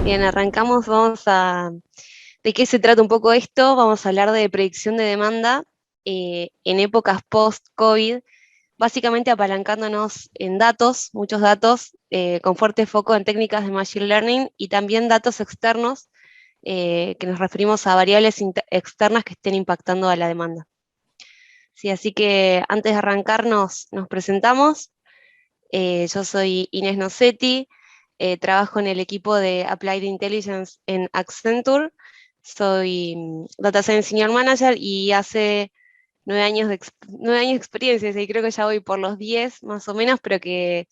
Bien, arrancamos, ¿De qué se trata un poco esto? Vamos a hablar de predicción de demanda en épocas post-COVID, básicamente apalancándonos en datos, muchos datos, con fuerte foco en técnicas de Machine Learning y también datos externos, que nos referimos a variables externas que estén impactando a la demanda. Sí, así que antes de arrancar nos presentamos. Yo soy Inés Nocetti, trabajo en el equipo de Applied Intelligence en Accenture, soy Data Science Senior Manager y hace 9 años de experiencia, y creo que ya voy por los 10 más o menos, pero que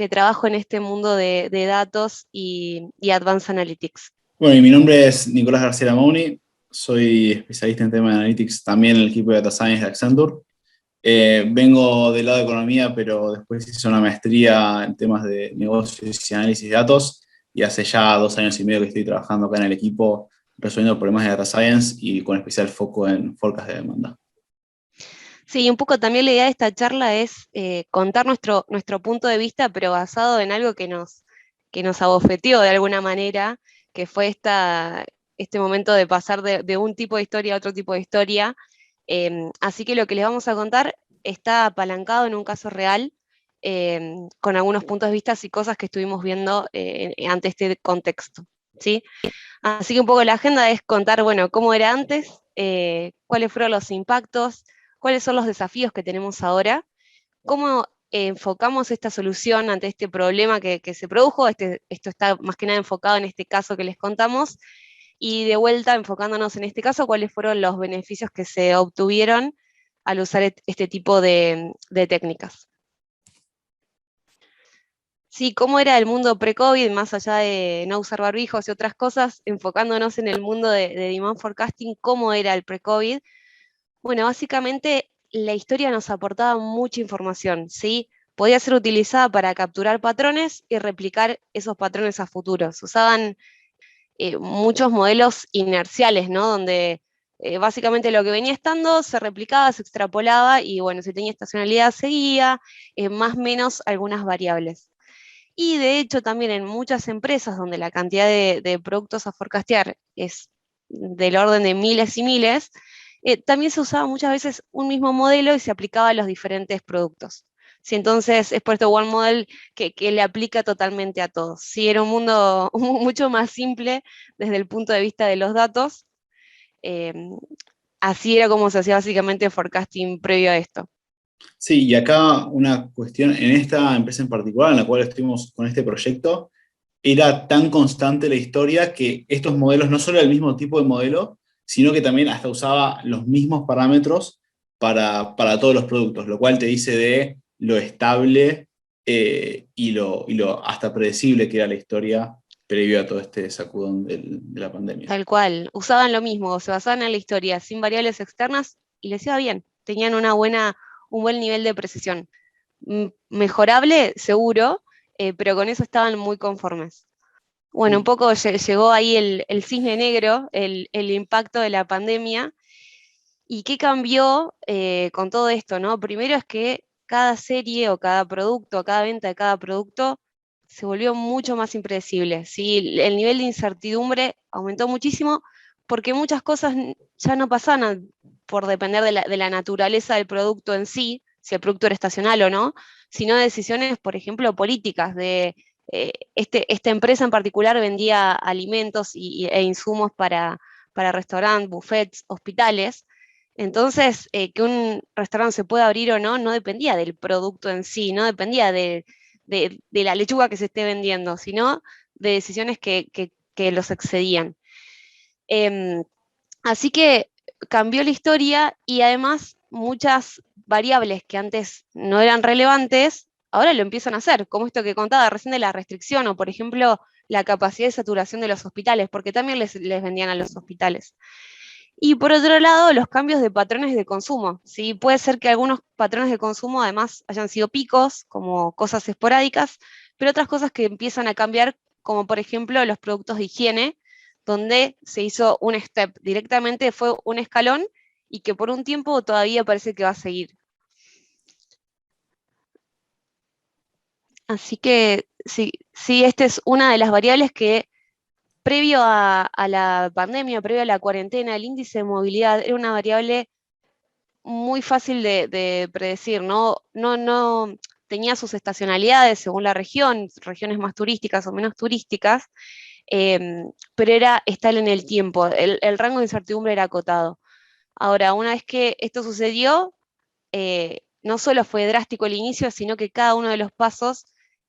trabajo en este mundo de datos y Advanced Analytics. Bueno, y mi nombre es Nicolás García Mauni, soy especialista en temas de analytics también en el equipo de Data Science de Accenture. Vengo del lado de economía, pero después hice una maestría en temas de negocios y análisis de datos, y hace ya 2 años y medio que estoy trabajando acá en el equipo resolviendo problemas de Data Science y con especial foco en forecast de demanda. Sí, un poco también la idea de esta charla es contar nuestro punto de vista, pero basado en algo que nos abofeteó de alguna manera, que fue este momento de pasar de un tipo de historia a otro tipo de historia. Así que lo que les vamos a contar está apalancado en un caso real, con algunos puntos de vista y cosas que estuvimos viendo ante este contexto, ¿sí? Así que un poco la agenda es contar, bueno, cómo era antes, cuáles fueron los impactos, cuáles son los desafíos que tenemos ahora, cómo enfocamos esta solución ante este problema que se produjo. Esto está más que nada enfocado en este caso que les contamos, y de vuelta enfocándonos en este caso, cuáles fueron los beneficios que se obtuvieron al usar este tipo de técnicas. Sí, cómo era el mundo pre-COVID, más allá de no usar barbijos y otras cosas, enfocándonos en el mundo de demand forecasting, cómo era el pre-COVID. Bueno, básicamente la historia nos aportaba mucha información, ¿sí? Podía ser utilizada para capturar patrones y replicar esos patrones a futuros. Usaban muchos modelos inerciales, ¿no? Donde básicamente lo que venía estando se replicaba, se extrapolaba y bueno, si tenía estacionalidad seguía, más o menos algunas variables. Y de hecho también en muchas empresas donde la cantidad de productos a forecastear es del orden de miles y miles, también se usaba muchas veces un mismo modelo y se aplicaba a los diferentes productos. Sí, entonces es por esto One Model que le aplica totalmente a todos. Sí, era un mundo mucho más simple desde el punto de vista de los datos. eh, Así era como se hacía básicamente forecasting previo a esto. Sí, y acá una cuestión, en esta empresa en particular en la cual estuvimos con este proyecto, era tan constante la historia que estos modelos no solo era el mismo tipo de modelo, sino que también hasta usaba los mismos parámetros para todos los productos, lo cual te dice de lo estable y lo hasta predecible que era la historia previo a todo este sacudón de la pandemia. Tal cual, usaban lo mismo, se basaban en la historia sin variables externas y les iba bien, tenían un buen nivel de precisión. Mejorable, seguro, pero con eso estaban muy conformes. Bueno, un Sí. poco llegó ahí el cisne negro, el impacto de la pandemia. ¿Y qué cambió con todo esto, no? Primero es que cada serie o cada producto, cada venta de cada producto se volvió mucho más impredecible, ¿sí? El nivel de incertidumbre aumentó muchísimo porque muchas cosas ya no pasaban por depender de la naturaleza del producto en sí, si el producto era estacional o no, sino de decisiones, por ejemplo, políticas, esta empresa en particular vendía alimentos e insumos para restaurantes, buffets, hospitales. Entonces, que un restaurante se pueda abrir o no, no dependía del producto en sí, no dependía de la lechuga que se esté vendiendo, sino de decisiones que los excedían. Em, Así que cambió la historia y además muchas variables que antes no eran relevantes, ahora lo empiezan a hacer, como esto que contaba recién de la restricción o, por ejemplo, la capacidad de saturación de los hospitales, porque también les vendían a los hospitales. Y por otro lado, los cambios de patrones de consumo. ¿Sí? Puede ser que algunos patrones de consumo además hayan sido picos, como cosas esporádicas, pero otras cosas que empiezan a cambiar, como por ejemplo los productos de higiene, donde se hizo un step, directamente fue un escalón y que por un tiempo todavía parece que va a seguir. Así que sí, sí, esta es una de las variables que previo a la pandemia, previo a la cuarentena, el índice de movilidad era una variable muy fácil de predecir, ¿no? No tenía sus estacionalidades según la región, regiones más turísticas o menos turísticas, pero era estable en el tiempo, el rango de incertidumbre era acotado. Ahora, una vez que esto sucedió, no solo fue drástico el inicio, sino que cada uno de los pasos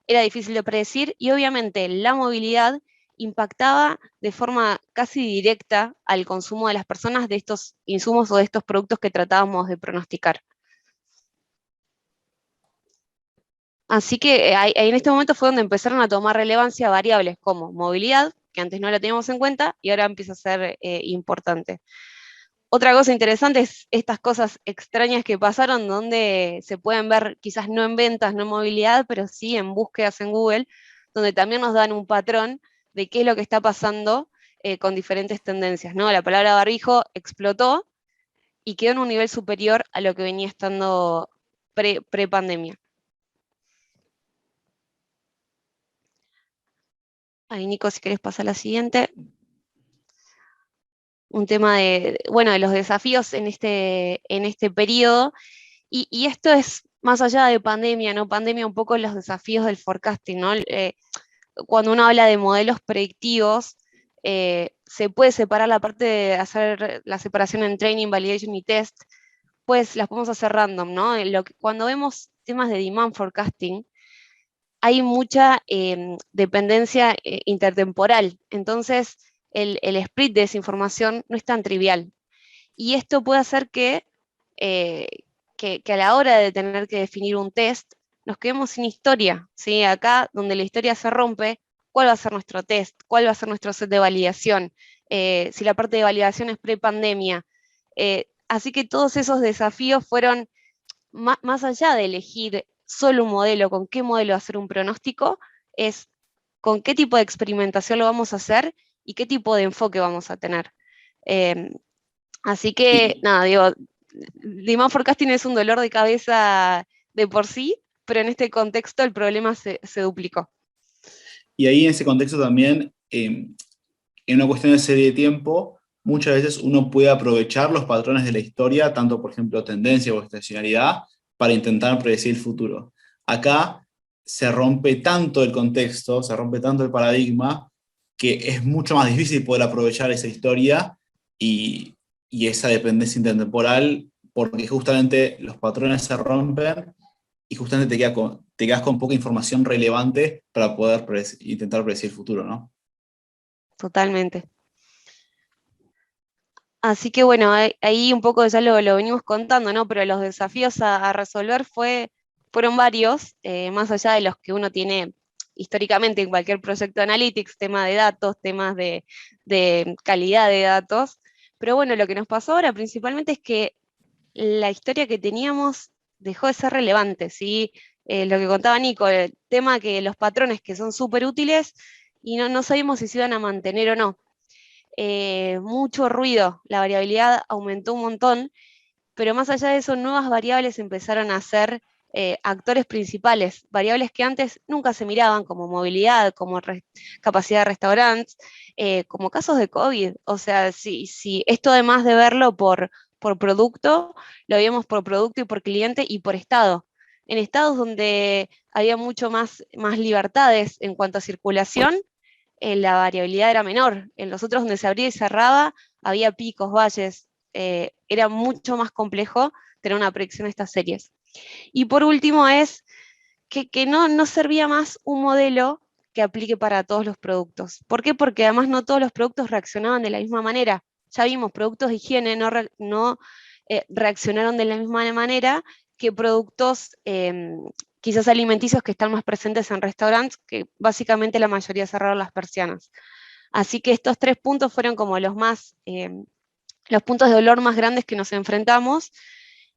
era difícil de predecir y obviamente la movilidad impactaba de forma casi directa al consumo de las personas de estos insumos o de estos productos que tratábamos de pronosticar. Así que en este momento fue donde empezaron a tomar relevancia variables como movilidad, que antes no la teníamos en cuenta y ahora empieza a ser importante. Otra cosa interesante es estas cosas extrañas que pasaron, donde se pueden ver quizás no en ventas, no en movilidad, pero sí en búsquedas en Google, donde también nos dan un patrón de qué es lo que está pasando con diferentes tendencias, ¿no? La palabra barbijo explotó y quedó en un nivel superior a lo que venía estando pre-pandemia. Ahí, Nico, si querés pasar a la siguiente. Un tema de los desafíos en este periodo. Y esto es más allá de pandemia, ¿no? Pandemia, un poco los desafíos del forecasting, ¿no? Cuando uno habla de modelos predictivos, se puede separar la parte de hacer la separación en training, validation y test, pues las podemos hacer random, ¿no? Cuando vemos temas de demand forecasting, hay mucha dependencia intertemporal, entonces el split de esa información no es tan trivial. Y esto puede hacer eh, que a la hora de tener que definir un test, nos quedemos sin historia, ¿sí? Acá, donde la historia se rompe, ¿cuál va a ser nuestro test? ¿Cuál va a ser nuestro set de validación? Si la parte de validación es pre-pandemia. Así que todos esos desafíos fueron, más allá de elegir solo un modelo, con qué modelo hacer un pronóstico, es con qué tipo de experimentación lo vamos a hacer y qué tipo de enfoque vamos a tener. Eh, Así que, Y, nada, digo, demand forecasting es un dolor de cabeza de por sí, pero en este contexto el problema se duplicó. y ahí en ese contexto también, en una cuestión de serie de tiempo, muchas veces uno puede aprovechar los patrones de la historia, tanto por ejemplo tendencia o estacionalidad, para intentar predecir el futuro. Acá se rompe tanto el contexto, se rompe tanto el paradigma, que es mucho más difícil poder aprovechar esa historia y, y esa dependencia intertemporal, porque justamente los patrones se rompen y justamente te quedas con poca información relevante para poder intentar predecir el futuro, ¿no? Totalmente. Así que bueno, ahí un poco ya lo venimos contando, ¿no? Pero los desafíos a resolver fueron varios, más allá de los que uno tiene históricamente en cualquier proyecto de analytics, tema de datos, temas de calidad de datos. Pero bueno, lo que nos pasó ahora principalmente es que la historia que teníamos dejó de ser relevante, ¿sí? Lo que contaba Nico, el tema que los patrones que son súper útiles y no sabíamos si se iban a mantener o no. Mucho ruido, la variabilidad aumentó un montón, pero más allá de eso, nuevas variables empezaron a ser actores principales, variables que antes nunca se miraban, como movilidad, como capacidad de restaurantes, como casos de COVID. O sea, si esto además de verlo por producto, lo veíamos por producto y por cliente y por estado. En estados donde había mucho más libertades en cuanto a circulación, la variabilidad era menor. En los otros donde se abría y cerraba, había picos, valles. Era mucho más complejo tener una predicción de estas series. Y por último es que no servía más un modelo que aplique para todos los productos. ¿Por qué? Porque además no todos los productos reaccionaban de la misma manera. Ya vimos, productos de higiene no reaccionaron de la misma manera que productos quizás alimenticios que están más presentes en restaurantes, que básicamente la mayoría cerraron las persianas. Así que estos tres puntos fueron como los puntos de dolor más grandes que nos enfrentamos.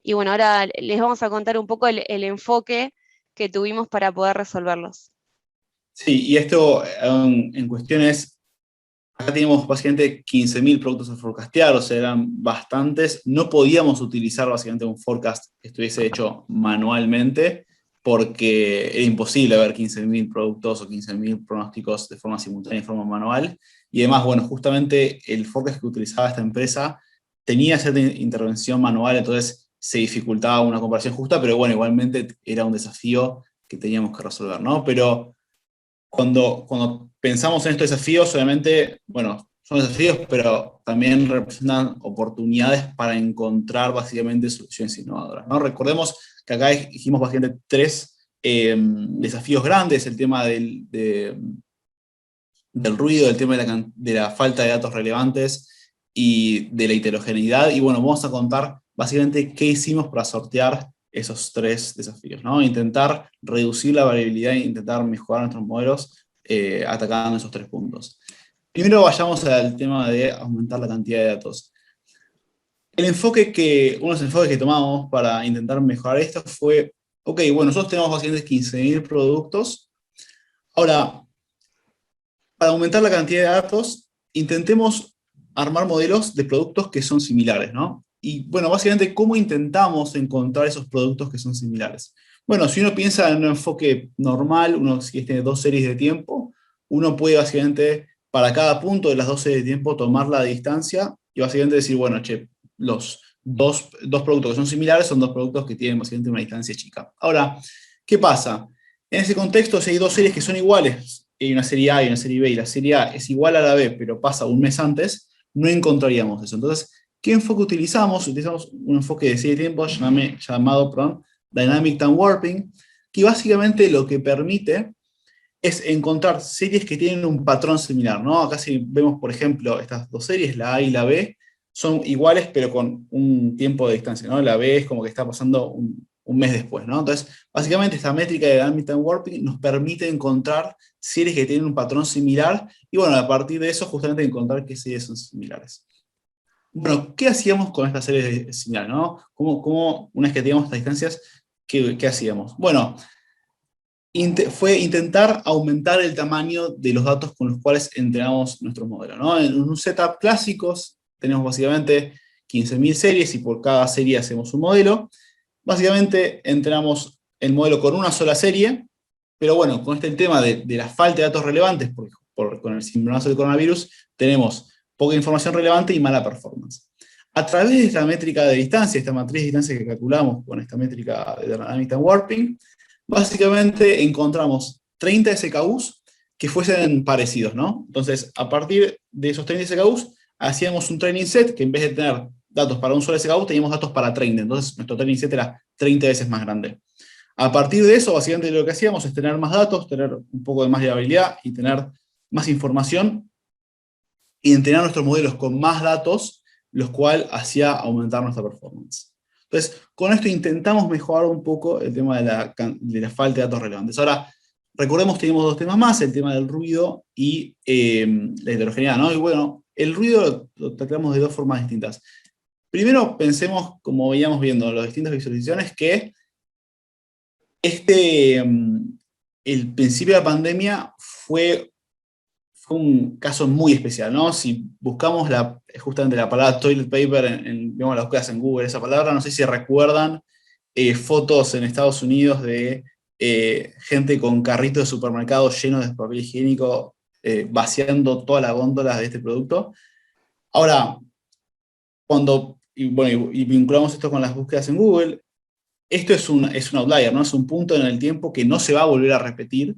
Y bueno, ahora les vamos a contar un poco el enfoque que tuvimos para poder resolverlos. Sí, y esto en cuestiones, acá teníamos básicamente 15.000 productos a forecastear, o sea, eran bastantes. No podíamos utilizar básicamente un forecast que estuviese hecho manualmente, porque era imposible ver 15.000 productos o 15.000 pronósticos de forma simultánea y de forma manual. Y además, bueno, justamente el forecast que utilizaba esta empresa tenía cierta intervención manual, entonces se dificultaba una comparación justa, pero bueno, igualmente era un desafío que teníamos que resolver, ¿no? Pero cuando pensamos en estos desafíos, obviamente, bueno, son desafíos, pero también representan oportunidades para encontrar básicamente soluciones innovadoras, ¿no? Recordemos que acá dijimos básicamente tres desafíos grandes: el tema del ruido, el tema de la falta de datos relevantes y de la heterogeneidad. Y bueno, vamos a contar básicamente qué hicimos para sortear esos tres desafíos, ¿no? Intentar reducir la variabilidad e intentar mejorar nuestros modelos atacando esos tres puntos. Primero vayamos al tema de aumentar la cantidad de datos. Uno de los enfoques que tomamos para intentar mejorar esto fue, ok, bueno, nosotros tenemos básicamente 15.000 productos. Ahora, para aumentar la cantidad de datos, intentemos armar modelos de productos que son similares, ¿no? Y bueno, básicamente, ¿cómo intentamos encontrar esos productos que son similares? Bueno, si uno piensa en un enfoque normal, uno si tiene dos series de tiempo, uno puede básicamente, para cada punto de las dos series de tiempo, tomar la distancia y básicamente decir, bueno, che, los dos productos que son similares son dos productos que tienen básicamente una distancia chica. Ahora, ¿qué pasa? En ese contexto, si hay dos series que son iguales, hay una serie A y una serie B, y la serie A es igual a la B, pero pasa un mes antes, no encontraríamos eso. Entonces, ¿qué enfoque utilizamos? Utilizamos un enfoque de serie de tiempo llamado Dynamic Time Warping, que básicamente lo que permite es encontrar series que tienen un patrón similar, ¿no? Acá si vemos, por ejemplo, estas dos series, la A y la B, son iguales pero con un tiempo de distancia, ¿no? La B es como que está pasando un mes después, ¿no? Entonces, básicamente esta métrica de Dynamic Time Warping nos permite encontrar series que tienen un patrón similar y bueno, a partir de eso justamente encontrar qué series son similares. Bueno, ¿qué hacíamos con estas series similares, no? Una vez que teníamos estas distancias, ¿qué hacíamos? Bueno, fue intentar aumentar el tamaño de los datos con los cuales entrenamos nuestro modelo, ¿no? En un setup clásico tenemos básicamente 15.000 series y por cada serie hacemos un modelo. Básicamente entrenamos el modelo con una sola serie, pero bueno, con este tema de la falta de datos relevantes, con el cimbronazo del coronavirus, tenemos poca información relevante y mala performance. A través de esta métrica de distancia, esta matriz de distancia que calculamos con esta métrica de Dynamic Time Warping, básicamente encontramos 30 SKUs que fuesen parecidos, ¿no? Entonces, a partir de esos 30 SKUs, hacíamos un training set que en vez de tener datos para un solo SKU, teníamos datos para 30. Entonces, nuestro training set era 30 veces más grande. A partir de eso, básicamente lo que hacíamos es tener más datos, tener un poco de más variabilidad y tener más información y entrenar nuestros modelos con más datos, los cuales hacía aumentar nuestra performance. Entonces, con esto intentamos mejorar un poco el tema de la falta de datos relevantes. Ahora, recordemos que tenemos dos temas más, el tema del ruido y la heterogeneidad, ¿no? Y bueno, el ruido lo tratamos de dos formas distintas. Primero, pensemos, como veíamos viendo las distintas visualizaciones, que el principio de la pandemia fue un caso muy especial, ¿no? Si buscamos justamente la palabra toilet paper, vemos las búsquedas en Google, esa palabra, no sé si recuerdan fotos en Estados Unidos de gente con carritos de supermercado llenos de papel higiénico, vaciando todas las góndolas de este producto. Ahora, y vinculamos esto con las búsquedas en Google, esto es un outlier, ¿no? Es un punto en el tiempo que no se va a volver a repetir,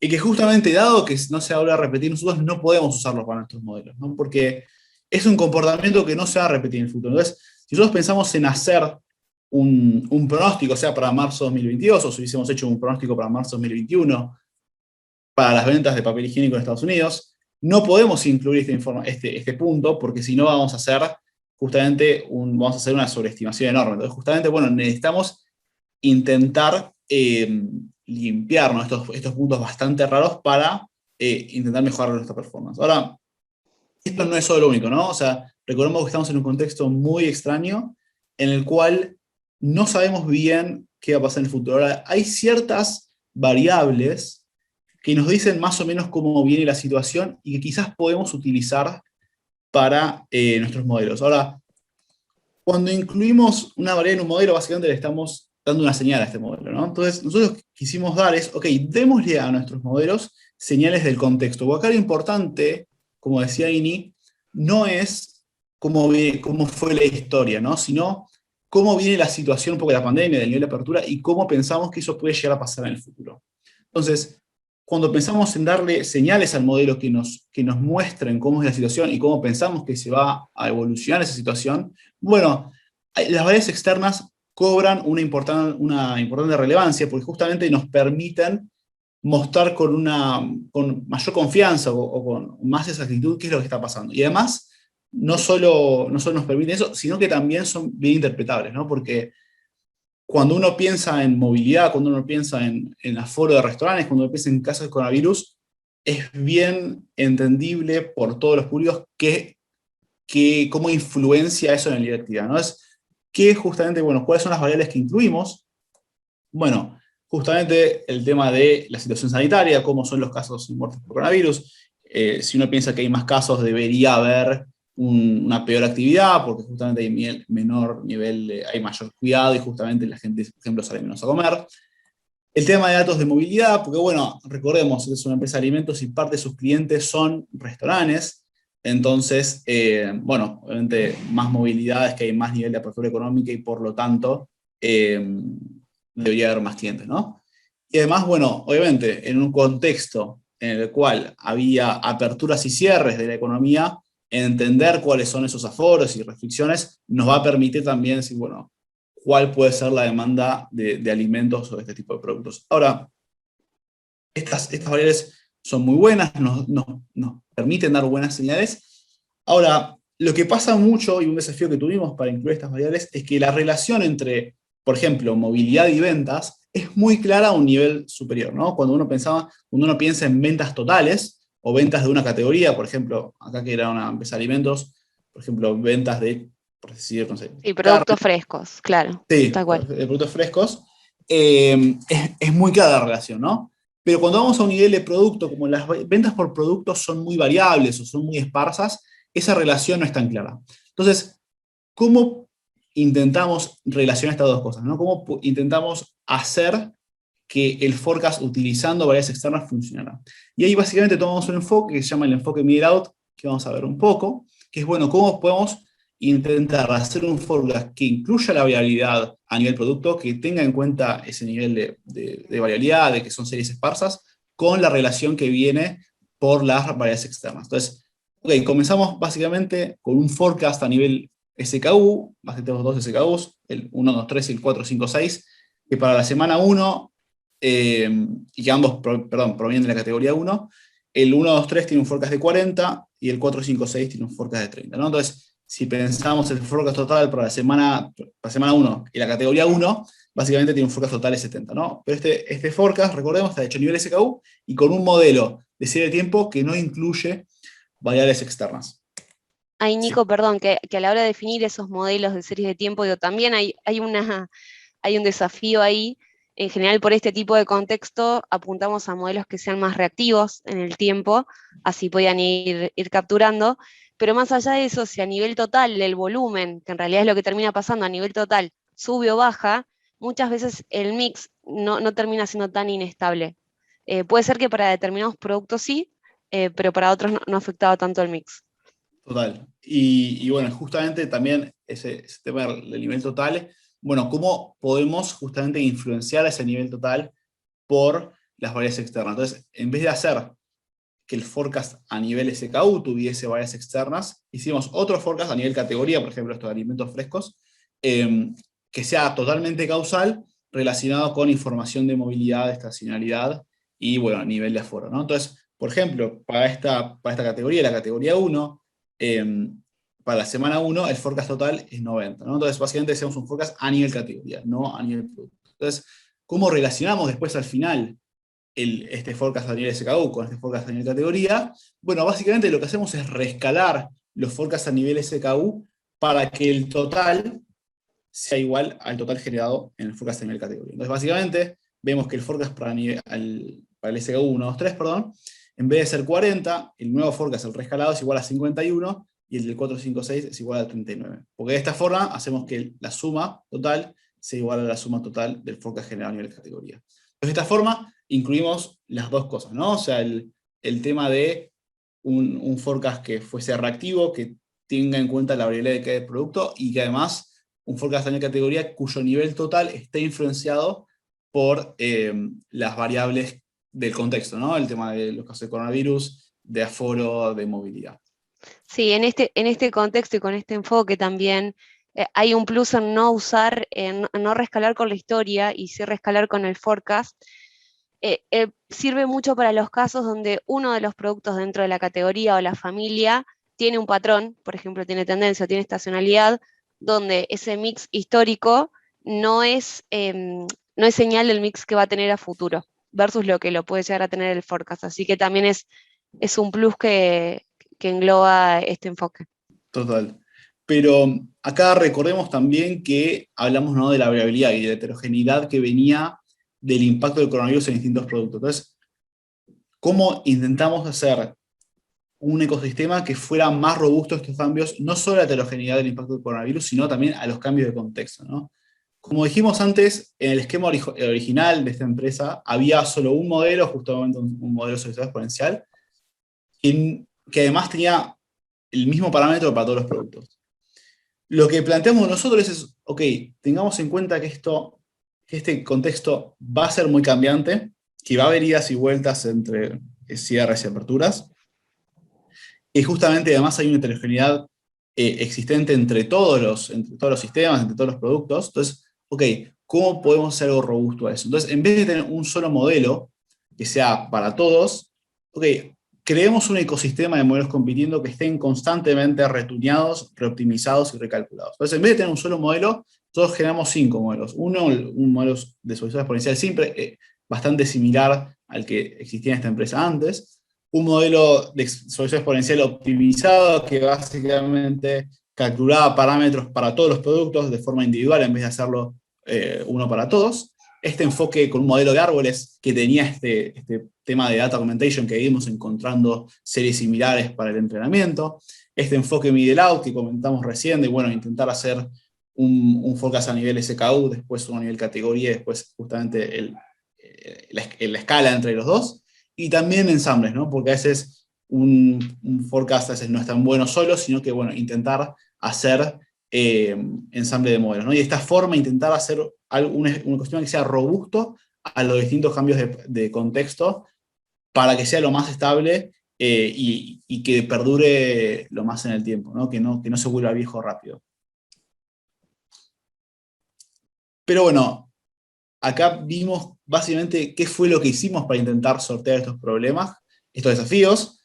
y que justamente dado que no se va a volver a repetir, nosotros no podemos usarlo para nuestros modelos, ¿no? Porque es un comportamiento que no se va a repetir en el futuro. Entonces, si nosotros pensamos en hacer un pronóstico, sea para marzo 2022, o si hubiésemos hecho un pronóstico para marzo 2021, para las ventas de papel higiénico en Estados Unidos, no podemos incluir este punto, porque si no vamos a hacer vamos a hacer una sobreestimación enorme. Entonces, justamente, bueno, necesitamos intentar limpiar, ¿no? estos puntos bastante raros para intentar mejorar nuestra performance. Ahora, esto no es solo lo único, ¿no? O sea, recordemos que estamos en un contexto muy extraño en el cual no sabemos bien qué va a pasar en el futuro. Ahora, hay ciertas variables que nos dicen más o menos cómo viene la situación y que quizás podemos utilizar para nuestros modelos. Ahora, cuando incluimos una variable en un modelo, básicamente le estamos dando una señal a este modelo, ¿no? Entonces, nosotros lo que quisimos dar es, ok, démosle a nuestros modelos señales del contexto. Porque acá lo importante, como decía Ini, no es cómo fue la historia, ¿no? Sino cómo viene la situación un poco de la pandemia, del nivel de apertura, y cómo pensamos que eso puede llegar a pasar en el futuro. Entonces, cuando pensamos en darle señales al modelo que nos muestren cómo es la situación y cómo pensamos que se va a evolucionar esa situación, bueno, las variables externas cobran una importante relevancia porque justamente nos permiten mostrar con mayor confianza o con más exactitud qué es lo que está pasando. Y además, no solo nos permiten eso, sino que también son bien interpretables, ¿no? Porque cuando uno piensa en movilidad, cuando uno piensa en aforo de restaurantes, cuando uno piensa en casos de coronavirus, es bien entendible por todos los públicos cómo influencia eso en la libertad, ¿no? Es que justamente, bueno, ¿cuáles son las variables que incluimos? Bueno, justamente el tema de la situación sanitaria, cómo son los casos de muertes por coronavirus. Si uno piensa que hay más casos, debería haber una peor actividad, porque justamente hay menor nivel, hay mayor cuidado y justamente la gente, por ejemplo, sale menos a comer. El tema de datos de movilidad, porque bueno, recordemos, es una empresa de alimentos y parte de sus clientes son restaurantes, entonces, bueno, obviamente más movilidad es que hay más nivel de apertura económica y por lo tanto debería haber más clientes, ¿no? Y además, bueno, obviamente en un contexto en el cual había aperturas y cierres de la economía, entender cuáles son esos aforos y restricciones nos va a permitir también decir, bueno, cuál puede ser la demanda de alimentos o de este tipo de productos. Ahora, estas variables son muy buenas, nos permiten dar buenas señales. Ahora, lo que pasa mucho, y un desafío que tuvimos para incluir estas variables, es que la relación entre, por ejemplo, movilidad y ventas es muy clara a un nivel superior, ¿no? Cuando uno piensa en ventas totales o ventas de una categoría, por ejemplo, acá que era una empresa de alimentos, por ejemplo, ventas de, por decir, no sé, Y carne, productos frescos, claro, sí, tal cual. de productos frescos, es muy clara la relación, ¿no? Pero cuando vamos a un nivel de producto, como las ventas por productos son muy variables o son muy esparsas, esa relación no es tan clara. Entonces, ¿cómo intentamos relacionar estas dos cosas, ¿no? ¿Cómo intentamos hacer que el forecast utilizando variables externas funcionara? Y ahí básicamente tomamos un enfoque que se llama el enfoque middle-out, que vamos a ver un poco, que es, bueno, cómo podemos intentar hacer un forecast que incluya la variabilidad a nivel producto, que tenga en cuenta ese nivel de variabilidad, de que son series esparsas, con la relación que viene por las variables externas. Entonces, ok, comenzamos básicamente con un forecast a nivel SKU, básicamente tenemos dos SKUs, el 1, 2, 3 y el 4, 5, 6, que para la semana 1, y que ambos provienen de la categoría 1, el 1, 2, 3 tiene un forecast de 40 y el 4, 5, 6 tiene un forecast de 30, ¿no? Entonces, si pensamos el forecast total para la semana 1 y la categoría 1, básicamente tiene un forecast total de 70, ¿no? Pero este forecast, recordemos, está hecho a nivel SKU y con un modelo de serie de tiempo que no incluye variables externas. Ay, Sí. Nico, perdón, que a la hora de definir esos modelos de series de tiempo, digo, también hay un desafío ahí. En general, por este tipo de contexto, apuntamos a modelos que sean más reactivos en el tiempo, así puedan ir capturando. Pero más allá de eso, si a nivel total el volumen, que en realidad es lo que termina pasando a nivel total, sube o baja, muchas veces el mix no termina siendo tan inestable. Puede ser que para determinados productos sí, pero para otros no afectaba tanto el mix. Total. Y bueno, justamente también ese tema del nivel total, bueno, ¿cómo podemos justamente influenciar ese nivel total por las variables externas? Entonces, en vez de hacer que el forecast a nivel SKU tuviese variables externas, hicimos otro forecast a nivel categoría, por ejemplo, estos alimentos frescos, que sea totalmente causal relacionado con información de movilidad, de estacionalidad y, bueno, a nivel de aforo, ¿no? Entonces, por ejemplo, para esta categoría, la categoría 1, para la semana 1, el forecast total es 90, ¿no? Entonces, básicamente hacemos un forecast a nivel categoría, no a nivel producto. Entonces, ¿cómo relacionamos después al final este forecast a nivel SKU con este forecast a nivel categoría? Bueno, básicamente lo que hacemos es reescalar los forecasts a nivel SKU para que el total sea igual al total generado en el forecast a nivel categoría. Entonces, básicamente, vemos que el forecast para el SKU 1, 2, 3, perdón, en vez de ser 40, el nuevo forecast, el reescalado, es igual a 51 y el del 4, 5, 6 es igual a 39. Porque de esta forma hacemos que la suma total sea igual a la suma total del forecast generado a nivel de categoría. Entonces, de esta forma, incluimos las dos cosas, ¿no? O sea, el tema de un forecast que fuese reactivo, que tenga en cuenta la variabilidad de cada producto, y que además un forecast a nivel de categoría cuyo nivel total esté influenciado por las variables del contexto, ¿no? El tema de los casos de coronavirus, de aforo, de movilidad. Sí, en este contexto y con este enfoque también hay un plus en no usar, en no rescalar con la historia y sí rescalar con el forecast. Sirve mucho para los casos donde uno de los productos dentro de la categoría o la familia tiene un patrón, por ejemplo, tiene tendencia o tiene estacionalidad, donde ese mix histórico no es, no es señal del mix que va a tener a futuro, versus lo que lo puede llegar a tener el forecast. Así que también es un plus que engloba este enfoque. Total. Pero acá recordemos también que hablamos, ¿no?, de la variabilidad y de la heterogeneidad que venía del impacto del coronavirus en distintos productos. Entonces, ¿cómo intentamos hacer un ecosistema que fuera más robusto a estos cambios, no solo a la heterogeneidad del impacto del coronavirus, sino también a los cambios de contexto, ¿no? Como dijimos antes, en el esquema original de esta empresa había solo un modelo, justamente un modelo sociedad exponencial, que además tenía el mismo parámetro para todos los productos. Lo que planteamos nosotros es, ok, tengamos en cuenta que este contexto va a ser muy cambiante, que va a haber idas y vueltas entre cierres y aperturas, y justamente además hay una heterogeneidad existente entre todos los sistemas, entre todos los productos. Entonces, ok, ¿cómo podemos hacer algo robusto a eso? Entonces, en vez de tener un solo modelo que sea para todos, ok, creemos un ecosistema de modelos compitiendo que estén constantemente retuneados, reoptimizados y recalculados. Entonces, en vez de tener un solo modelo, nosotros generamos 5 modelos. Uno, un modelo de solución exponencial simple, bastante similar al que existía en esta empresa antes. Un modelo de solución exponencial optimizado que básicamente calculaba parámetros para todos los productos de forma individual en vez de hacerlo uno para todos. Este enfoque con un modelo de árboles que tenía este tema de data augmentation que vimos encontrando series similares para el entrenamiento. Este enfoque middle out que comentamos recién de, bueno, intentar hacer un forecast a nivel SKU, después uno a nivel categoría, después justamente la escala entre los dos. Y también ensambles, ¿no? Porque a veces un forecast a veces no es tan bueno solo, sino que, bueno, intentar hacer ensamble de modelos, ¿no? Y de esta forma intentar hacer un ecosistema que sea robusto a los distintos cambios de contexto para que sea lo más estable y que perdure lo más en el tiempo, ¿no? Que no se vuelva viejo rápido. Pero bueno, acá vimos básicamente qué fue lo que hicimos para intentar sortear estos problemas, estos desafíos.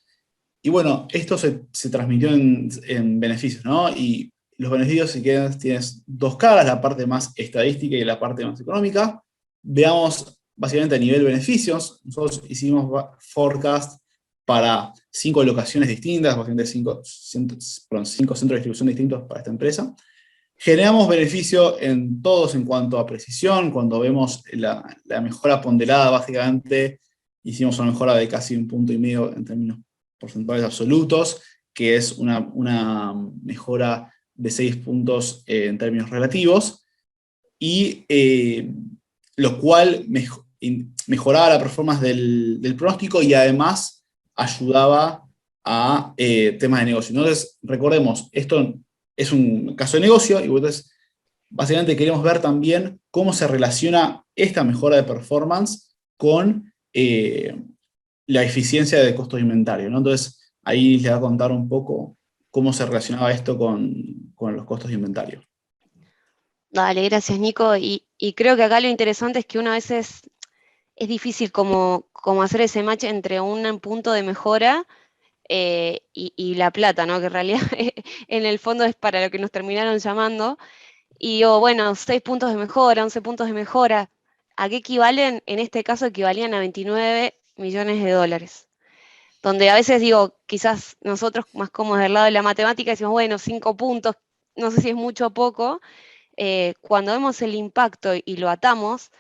Y bueno, esto se transmitió en beneficios, ¿no? Y los beneficios, si quieres, tienes dos caras, la parte más estadística y la parte más económica. Veamos básicamente a nivel beneficios. Nosotros hicimos forecast para 5 locaciones distintas, básicamente 5 centros de distribución distintos para esta empresa. Generamos beneficio en todos en cuanto a precisión. Cuando vemos la mejora ponderada, básicamente hicimos una mejora de casi 1,5 puntos en términos porcentuales absolutos, que es una mejora de 6 puntos en términos relativos, y lo cual mejoraba la performance del pronóstico y además ayudaba a temas de negocio. Entonces, recordemos, esto es un caso de negocio y entonces básicamente queremos ver también cómo se relaciona esta mejora de performance con la eficiencia de costos de inventario, ¿no? Entonces, ahí les voy a contar un poco cómo se relacionaba esto con los costos de inventario. Dale, gracias Nico. Y creo que acá lo interesante es que una vez es difícil como hacer ese match entre un punto de mejora y la plata, ¿no? Que en realidad en el fondo es para lo que nos terminaron llamando. Y digo, bueno, 6 puntos de mejora, 11 puntos de mejora, ¿a qué equivalen? En este caso equivalían a 29 millones de dólares. Donde a veces digo, quizás nosotros más cómodos del lado de la matemática decimos, bueno, 5 puntos, no sé si es mucho o poco. Cuando vemos el impacto y lo atamos,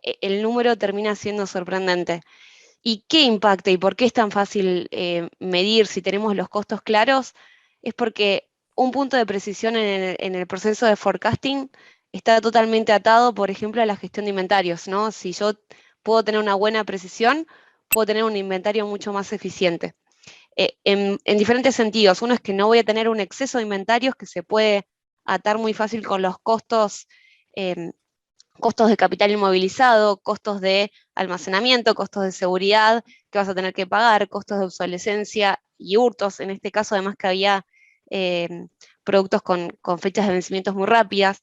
el número termina siendo sorprendente. ¿Y qué impacta y por qué es tan fácil medir si tenemos los costos claros? Es porque un punto de precisión en el proceso de forecasting está totalmente atado, por ejemplo, a la gestión de inventarios, ¿no? Si yo puedo tener una buena precisión, puedo tener un inventario mucho más eficiente. En diferentes sentidos. Uno es que no voy a tener un exceso de inventarios que se puede atar muy fácil con los costos, costos de capital inmovilizado, costos de almacenamiento, costos de seguridad que vas a tener que pagar, costos de obsolescencia y hurtos. En este caso, además que había productos con fechas de vencimientos muy rápidas.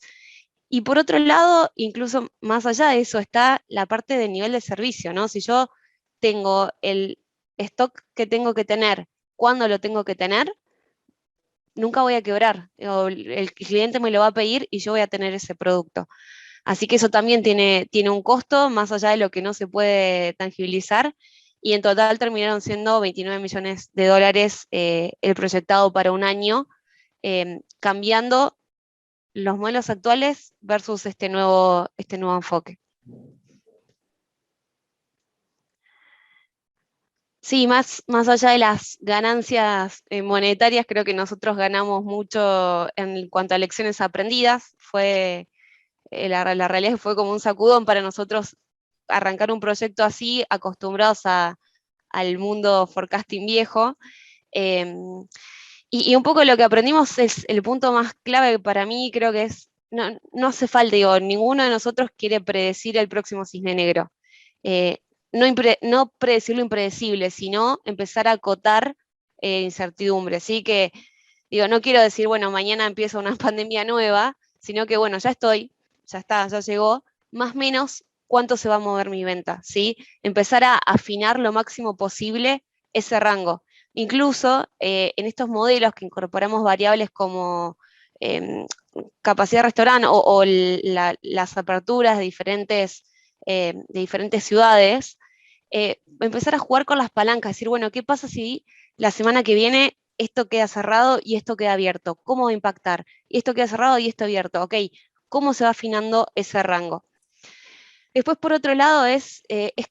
Y por otro lado, incluso más allá de eso, está la parte del nivel de servicio, ¿no? Si yo tengo el stock que tengo que tener, cuando lo tengo que tener, nunca voy a quebrar. O el cliente me lo va a pedir y yo voy a tener ese producto. Así que eso también tiene un costo, más allá de lo que no se puede tangibilizar. Y en total terminaron siendo 29 millones de dólares el proyectado para un año, cambiando los modelos actuales versus este nuevo enfoque. Sí, más allá de las ganancias monetarias, creo que nosotros ganamos mucho en cuanto a lecciones aprendidas. La realidad es que fue como un sacudón para nosotros arrancar un proyecto así, acostumbrados al mundo forecasting viejo. Eh, y un poco lo que aprendimos es el punto más clave para mí, creo que es, no hace falta, digo, ninguno de nosotros quiere predecir el próximo cisne negro. Eh, no predecir lo impredecible, sino empezar a acotar incertidumbre. ¿Sí? Que, digo, no quiero decir, bueno, mañana empieza una pandemia nueva, sino que, bueno, ya estoy, ya está, ya llegó, más o menos cuánto se va a mover mi venta, ¿sí? Empezar a afinar lo máximo posible ese rango. Incluso en estos modelos que incorporamos variables como eh, capacidad de restaurante o las aperturas de diferentes ciudades, empezar a jugar con las palancas, decir, bueno, ¿qué pasa si la semana que viene esto queda cerrado y esto queda abierto? ¿Cómo va a impactar? Y esto queda cerrado y esto abierto. Ok, ¿cómo se va afinando ese rango? Después, por otro lado, es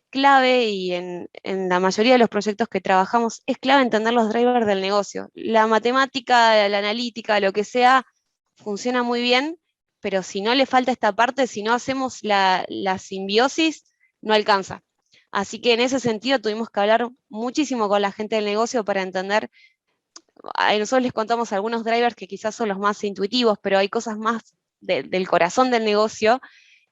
clave, y en la mayoría de los proyectos que trabajamos, es clave entender los drivers del negocio. La matemática, la analítica, lo que sea, funciona muy bien, pero si no le falta esta parte, si no hacemos la simbiosis, no alcanza. Así que en ese sentido tuvimos que hablar muchísimo con la gente del negocio para entender. Nosotros les contamos algunos drivers que quizás son los más intuitivos, pero hay cosas más del corazón del negocio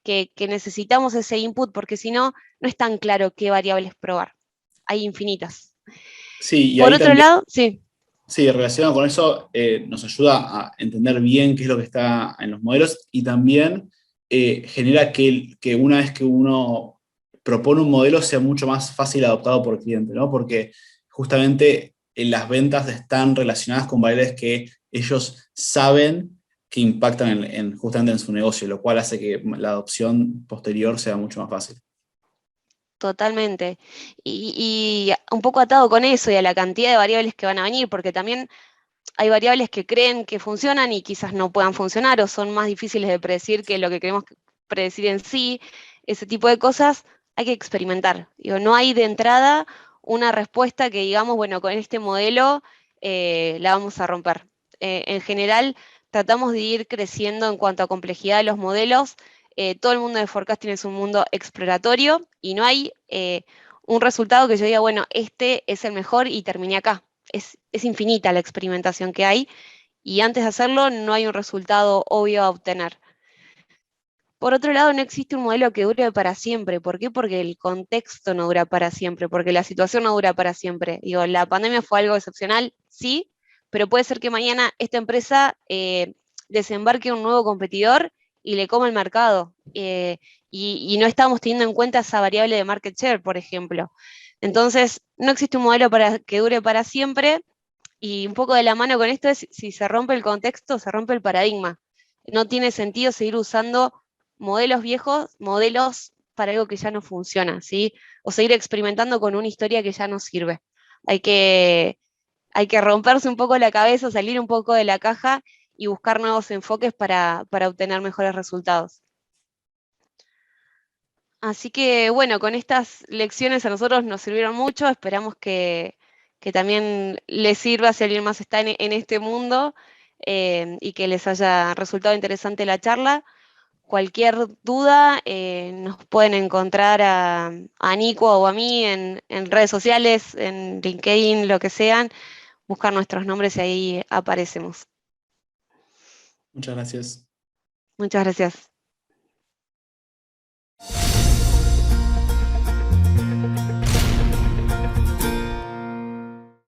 que necesitamos ese input, porque si no, no es tan claro qué variables probar. Hay infinitas. Sí, y Por ahí otro también, lado, sí, sí, relacionado con eso, nos ayuda a entender bien qué es lo que está en los modelos y también genera que una vez que uno propone un modelo sea mucho más fácil adoptado por el cliente, ¿no? Porque justamente las ventas están relacionadas con variables que ellos saben que impactan justamente en su negocio, lo cual hace que la adopción posterior sea mucho más fácil. totalmente. Y un poco atado con eso y a la cantidad de variables que van a venir, porque también hay variables que creen que funcionan y quizás no puedan funcionar o son más difíciles de predecir que lo que queremos predecir en sí. Ese tipo de cosas hay que experimentar. Digo, no hay de entrada una respuesta que digamos, bueno, con este modelo la vamos a romper. En general, tratamos de ir creciendo en cuanto a complejidad de los modelos. Todo el mundo de forecasting es un mundo exploratorio y no hay un resultado que yo diga, bueno, este es el mejor y terminé acá. Es infinita la experimentación que hay y antes de hacerlo no hay un resultado obvio a obtener. Por otro lado, no existe un modelo que dure para siempre. ¿Por qué? Porque el contexto no dura para siempre, porque la situación no dura para siempre. Digo, la pandemia fue algo excepcional, sí, pero puede ser que mañana esta empresa desembarque un nuevo competidor y le coma el mercado. Y no estamos teniendo en cuenta esa variable de market share, por ejemplo. Entonces, no existe un modelo que dure para siempre, y un poco de la mano con esto es, si se rompe el contexto, se rompe el paradigma. No tiene sentido seguir usando modelos viejos, modelos para algo que ya no funciona, ¿sí? O seguir experimentando con una historia que ya no sirve. Hay que, hay que romperse un poco la cabeza, salir un poco de la caja y buscar nuevos enfoques para obtener mejores resultados. Así que bueno, con estas lecciones a nosotros nos sirvieron mucho, esperamos que también les sirva si alguien más está en este mundo y que les haya resultado interesante la charla. cualquier duda, nos pueden encontrar a Nico o a mí en redes sociales, en LinkedIn, lo que sean, buscar nuestros nombres y ahí aparecemos. Muchas gracias. Muchas gracias.